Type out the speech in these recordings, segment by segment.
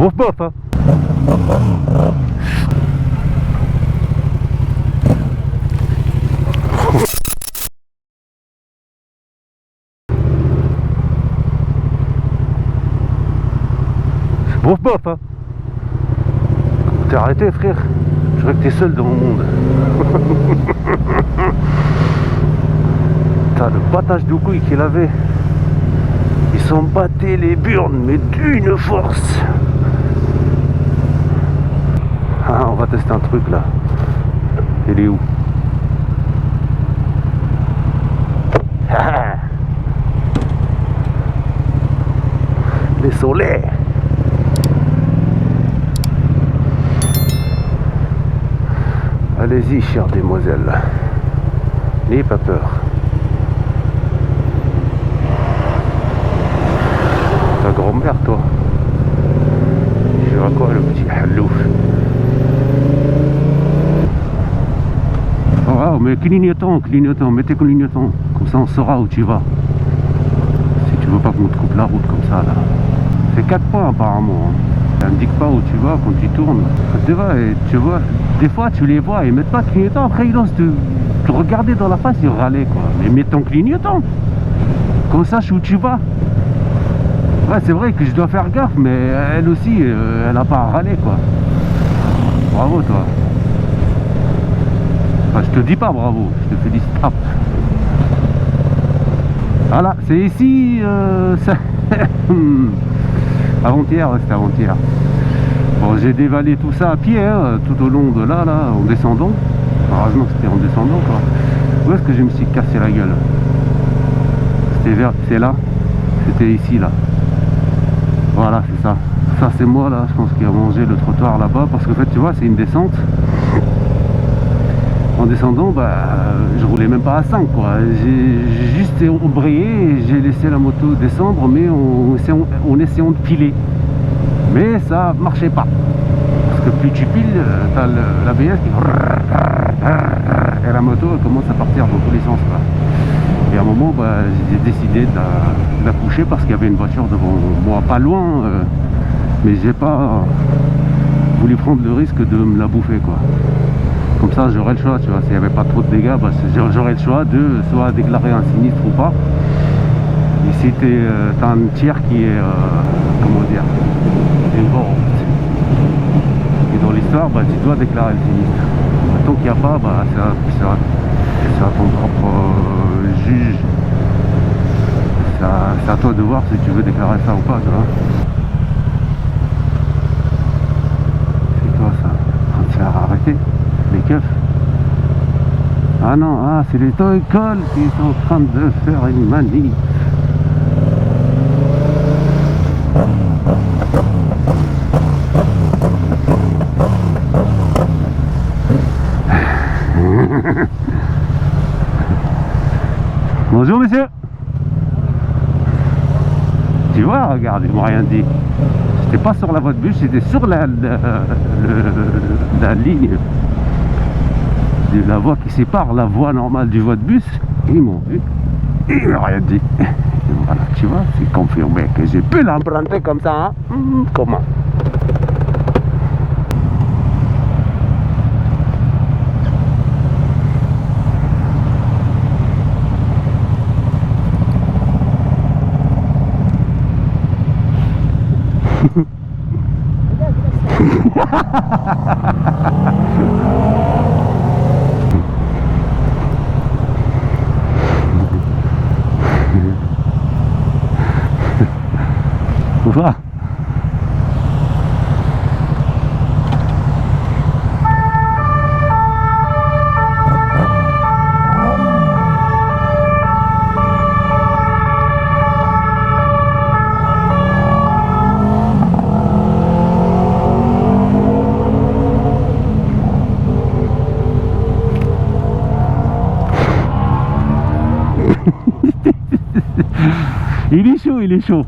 Bof bof hein. Bof bof hein. T'es arrêté frère. Je crois que t'es seul dans mon monde. T'as le battage de couilles qu'il avait. Ils s'en battaient les burnes, mais d'une force. Ah, on va tester un truc là. Il est où? Les soleils. Allez-y, chère demoiselle. N'ayez pas peur. Ta grand-mère, toi. Je vois quoi, le petit halouf. Oh, mais clignotant, mettez clignotant. Comme ça, on saura où tu vas. Si tu veux pas qu'on te coupe la route comme ça, là. C'est 4 points, apparemment. Ça indique pas où tu vas quand tu tournes. Tu vois, des fois tu les vois, ils mettent pas de clignotant, après ils osent te regarder dans la face, ils râlaient quoi. Mais mets ton clignotant, qu'on sache où tu vas. Ouais, c'est vrai que je dois faire gaffe, mais elle aussi, elle a pas à râler quoi. Bravo toi. Enfin, je te dis pas bravo, je te félicite. Hop. Voilà, c'est ici, ça... Avant-hier, ouais, c'était avant-hier. Bon, j'ai dévalé tout ça à pied, hein, tout au long de là, en descendant. Heureusement que c'était en descendant, quoi. Où est-ce que je me suis cassé la gueule? C'est là. C'était ici, là. Voilà, c'est ça. Ça, c'est moi, là, je pense qu'il a mangé le trottoir là-bas. Parce que, en fait, tu vois, c'est une descente. En descendant, bah, je roulais même pas à 5, quoi. J'ai juste embrayé et j'ai laissé la moto descendre, mais en essayant de piler. Mais ça marchait pas. Parce que plus tu piles, t'as l'ABS qui... Et la moto, elle commence à partir dans tous les sens, quoi. Et à un moment, bah, j'ai décidé de la coucher parce qu'il y avait une voiture devant moi, pas loin. Mais j'ai pas voulu prendre le risque de me la bouffer, quoi. Comme ça, j'aurais le choix, tu vois. S'il n'y avait pas trop de dégâts, bah, j'aurais le choix de soit déclarer un sinistre ou pas. Et si t'as un tiers qui est, comment dire, involved. Et dans l'histoire, bah, tu dois déclarer le sinistre. Tant qu'il n'y a pas, bah, c'est à ton propre juge. C'est à toi de voir si tu veux déclarer ça ou pas, tu vois. C'est quoi ça? En train de se faire arrêter? Les keufs? Ah non, ah, c'est les toy-cols qui sont en train de faire une manif. Bonjour monsieur. Tu vois, regarde, ils m'ont rien dit. J'étais pas sur la voie de bus, j'étais sur la ligne de la voie qui sépare la voie normale du voie de bus. Ils m'ont vu, ils m'ont rien dit. Et voilà, tu vois, c'est confirmé que j'ai pu l'emprunter comme ça, hein. Comment? Voilà. Il est chaud, il est chaud.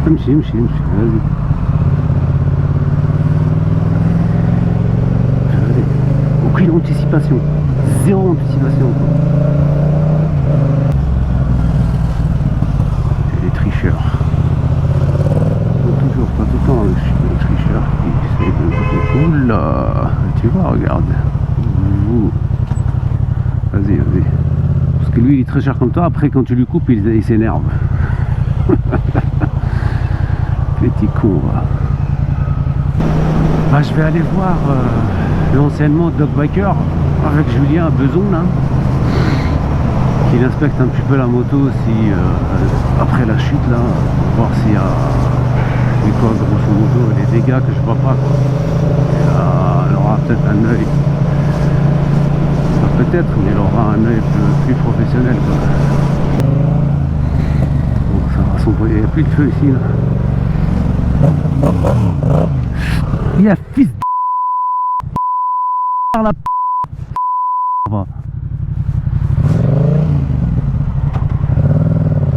امشي امشي امشي، vas-y. anticipation. Zéro anticipation, quoi. C'est des tricheurs. Toujours, pas tout le temps, les tricheurs qui essaient de... Oula, tu vois, regarde. Vas-y, vas-y. Parce que lui, il est très cher comme toi. Après, quand tu lui coupes, il s'énerve. Petit con, va. Bah, je vais aller voir l'enseignement Dog Biker avec Julien à Beson, là. Qu'il inspecte un petit peu la moto si après la chute, là, pour voir s'il y a quoi, grosso modo, les dégâts que je vois pas, quoi. Elle aura peut-être un œil. Peut-être, mais elle aura un œil plus professionnel, quoi. Bon, ça va s'envoyer. Il n'y a plus de feu ici, là. Il y a fils de la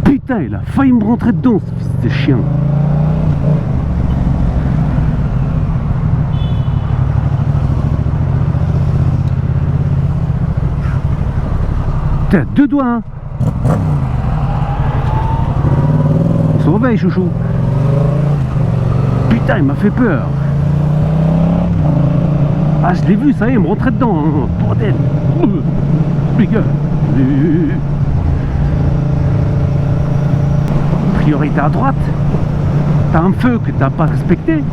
putain, il a failli me rentrer dedans, ce fils de chien. T'as deux doigts, hein. On se réveille, chouchou. Putain, il m'a fait peur. Ah, je l'ai vu, ça y est, il me rentrait dedans, hein. Bordel. Les gars. Priorité à droite. T'as un feu que t'as pas respecté.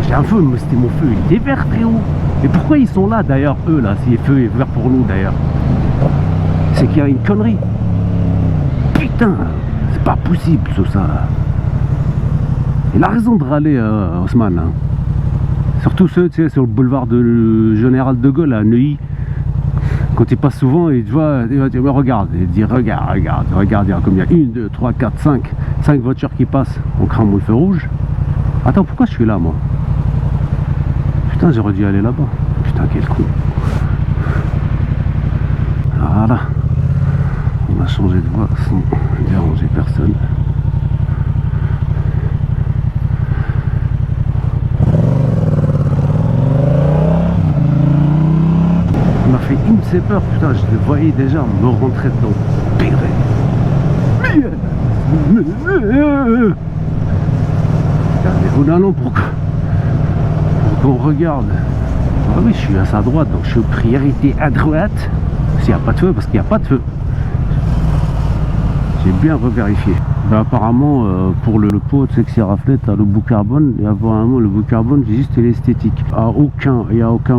J'ai un feu, mais c'était mon feu, il était vert, frérot. Et pourquoi ils sont là, d'ailleurs, eux, là, si le feu est vert pour nous, d'ailleurs? C'est qu'il y a une connerie. Putain, c'est pas possible, tout ça. Il a raison de râler, Haussmann. Hein. Surtout ceux, tu sais, sur le boulevard de Général de Gaulle à Neuilly. Quand il passe souvent, il te voit, il va dire, regarde, il dit, regarde, il y a combien? 1, 2, 3, 4, 5 voitures qui passent, on crame le feu rouge. Attends, pourquoi je suis là, moi? Putain, j'aurais dû aller là-bas. Putain, quel con. Voilà. On a changé de voie sans déranger personne. Il m'a fait une de ces peurs, putain, je le voyais déjà me rentrer dedans. Péré. Non, pour qu'on regarde. Ah oui, je suis à sa droite, donc je suis priorité à droite. S'il n'y a pas de feu, parce qu'il n'y a pas de feu. J'ai bien revérifié. Ben, apparemment, pour le pot, tu sais que c'est raflette, t'as le bout carbone, et apparemment le bout carbone, c'est juste l'esthétique. À aucun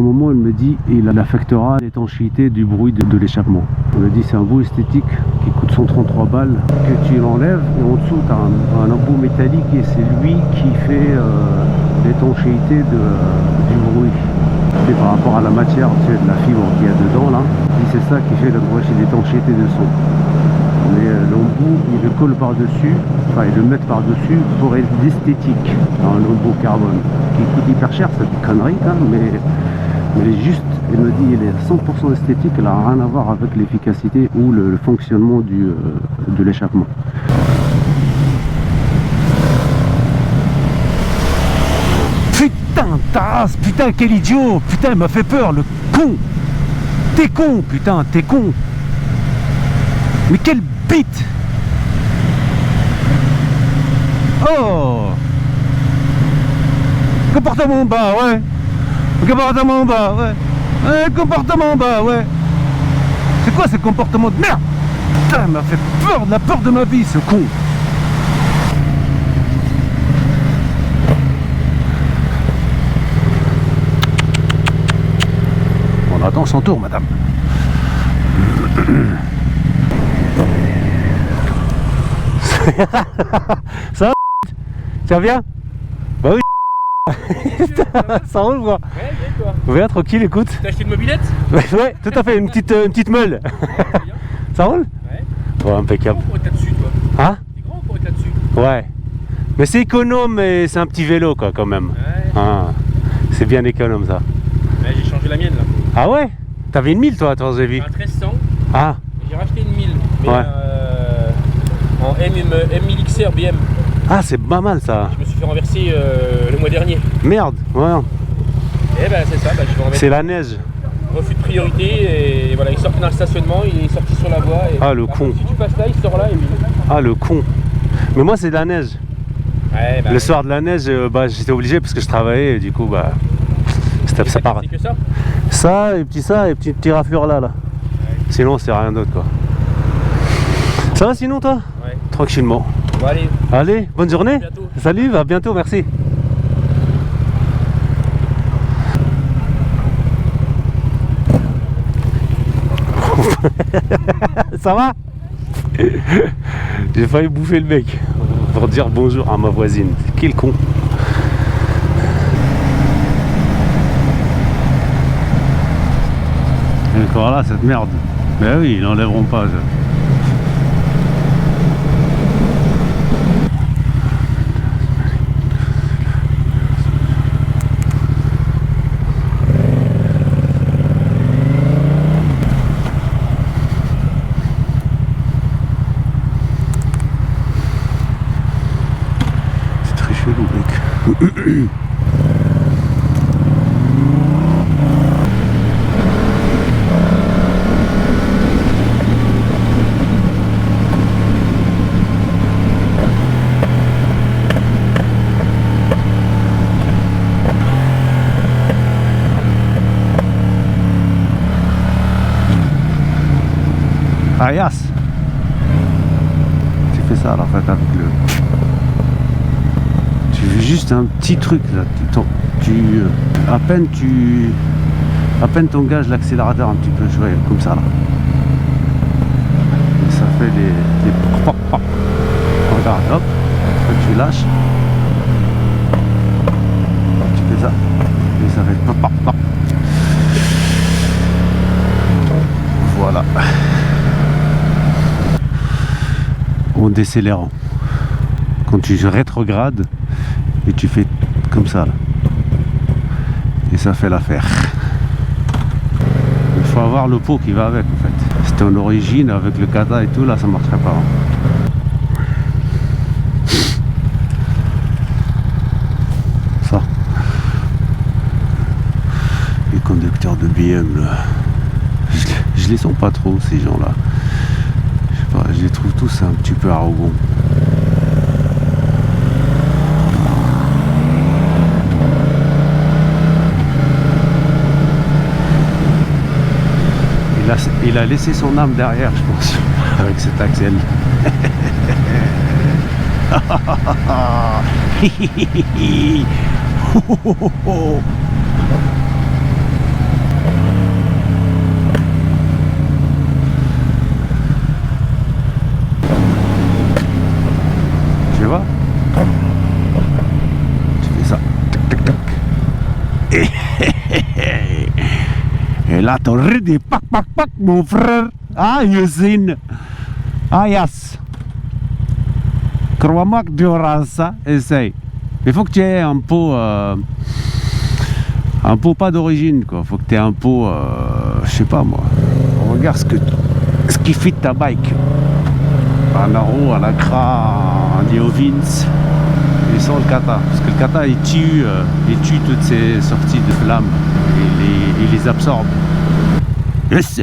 moment, elle me dit, il affectera l'étanchéité du bruit de l'échappement. On me dit, c'est un bout esthétique qui coûte 133 balles, que tu l'enlèves, et en dessous, tu as un embout métallique, et c'est lui qui fait l'étanchéité du bruit. C'est par rapport à la matière, tu sais, de la fibre qu'il y a dedans, là. Et c'est ça qui fait l'étanchéité de son. Mais l'embout, il le colle par-dessus, enfin ils le mettent par-dessus pour être d'esthétique, un embout carbone, qui coûte hyper cher, c'est une connerie, hein, mais elle est juste, elle me dit, elle est 100% esthétique, elle n'a rien à voir avec l'efficacité ou le fonctionnement de l'échappement. Putain, tasse, putain, quel idiot, putain, il m'a fait peur, le con. T'es con, putain, t'es con. Mais quelle bite! Oh! Comportement bas, ouais! Comportement bas, ouais! Comportement bas, ouais! C'est quoi ce comportement de merde? Putain, il m'a fait peur, la peur de ma vie, ce con! On attend son tour, madame. Ça va? Tu vas bien? Bah oui. Ça roule quoi? Ouais, bien toi. Ouais, tranquille, écoute. T'as acheté une mobilette? Ouais, tout à fait, une petite meule. Ça roule? Ouais. Ouais, impeccable. T'es grand pour être là-dessus, toi? Hein? T'es grand pour être là-dessus? Ouais. Mais c'est économe, mais c'est un petit vélo quoi quand même. Ouais. Ah, c'est bien économe ça. Ouais, j'ai changé la mienne là. Ah ouais? T'avais une 1000 toi, j'ai vu. Un 1300. Ah. J'ai racheté une 1000. Mais ouais. En M1000XR BM. Ah, c'est pas mal ça. Je me suis fait renverser le mois dernier. Merde, ouais. Eh ben c'est ça, je vais renverser. C'est la neige. refus de priorité et voilà, il sortait dans le stationnement, il est sorti sur la voie. Et, Ah, le con. Si tu passes là, il sort là et puis... Ah, le con. Mais moi, c'est de la neige. Ouais, bah, Le soir de la neige, j'étais obligé parce que je travaillais et du coup, ça part. C'est que ça. Ça, et petit raflure là. Ouais. Sinon, c'est rien d'autre quoi. Ça va sinon toi? Ouais. Tranquillement. Bon, allez. Allez, bonne journée. À bientôt. Salut, à bientôt, merci. Ça va? J'ai failli bouffer le mec pour dire bonjour à ma voisine. Quel con. Et encore là cette merde. Mais oui, ils n'enlèveront pas ça. Mec. Arias, tu fais ça à la fête avec le... Tu fais juste un petit truc là, à peine t'engages l'accélérateur un petit peu, je vois, comme ça là. Et ça fait des pop pop. Regarde, hop, tu lâches. Tu fais ça. Et ça fait pop pop pop. Voilà. En décélérant. Quand tu rétrogrades et tu fais comme ça là. Et ça fait l'affaire. Il faut avoir le pot qui va avec en fait. C'était en origine avec le kata et tout, là ça marcherait pas. Ça. Les conducteurs de BM là. Je les sens pas trop ces gens là. Je sais pas, je les trouve tous un petit peu arrogants. Il a laissé son âme derrière, je pense, avec cet Axel. Tu vois? Tu fais ça. Tac, tac, tac. Et là, t'aurais des pac, pac, pac, mon frère. Ah, Youssine. Ah, yes. Crois-moi que tu auras ça. Essaye. Il faut que tu aies un pot pas d'origine, quoi. Il faut que tu aies un pot, je sais pas moi. Regarde ce qui fit ta bike. Un Aro, un Acra, un Neovins. Et sans le kata. Parce que le kata, il tue toutes ces sorties de flammes. Il les absorbe. Yes.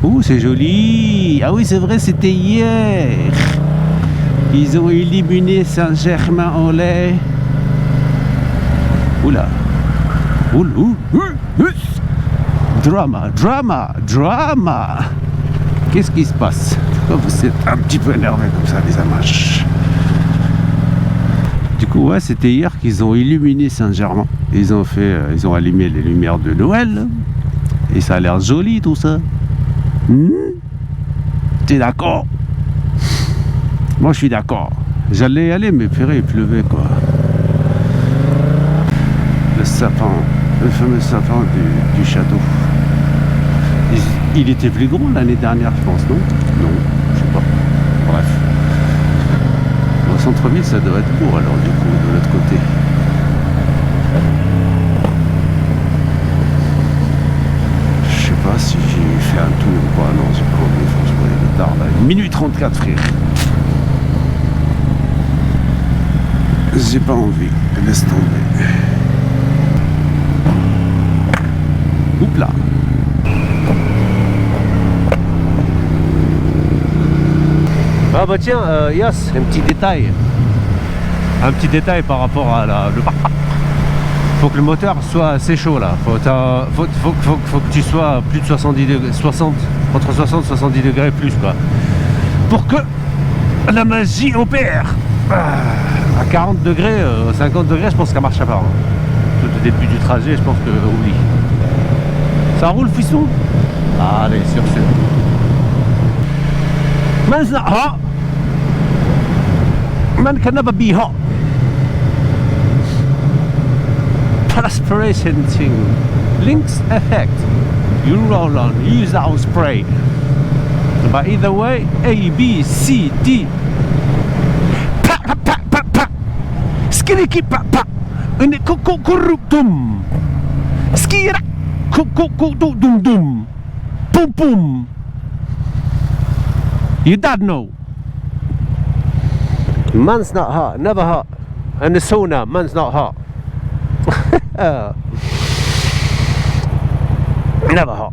Oh, c'est joli. Ah oui, c'est vrai, c'était hier. Ils ont éliminé Saint-Germain-en-Laye. Oula. Drama, drama, drama. Qu'est-ce qui se passe? Pourquoi vous êtes un petit peu énervé comme ça, les amaches? Du coup, ouais, c'était hier qu'ils ont illuminé Saint-Germain. Ils ont allumé les lumières de Noël. Et ça a l'air joli tout ça. T'es d'accord? Moi je suis d'accord. J'allais y aller mais purée, il pleuvait quoi. Le sapin, le fameux sapin du château. Il était plus gros l'année dernière je pense, non? Non, je sais pas. Bref. Au centre-ville ça doit être beau alors du coup de l'autre côté. Je sais pas si j'ai fait un tour ou pas, non j'ai pas envie, franchement il est tard là. 1h34 frère. J'ai pas envie, laisse tomber. là. Ah bah tiens, Yas, un petit détail. Un petit détail par rapport à le faut que le moteur soit assez chaud là. Faut que tu sois plus de 70 degrés, entre 60 et 70 degrés plus quoi. Pour que la magie opère. À 40 degrés, 50 degrés, je pense qu'elle marche pas. Hein. Tout au début du trajet, je pense que oublie. Ça roule, fisson? Allez, sur ce. Man's not hot. Man can never be hot. Perspiration thing. Links effect. You roll on, use our spray. But either way, A, B, C, D. Pa, pa, pa, pa, pa. Skiriki pa, pa. Ini kuku kuruk dum. Skira. Kuku dum dum. Pum pum. You don't know. Man's not hot, never hot. And the sauna, man's not hot. Never hot.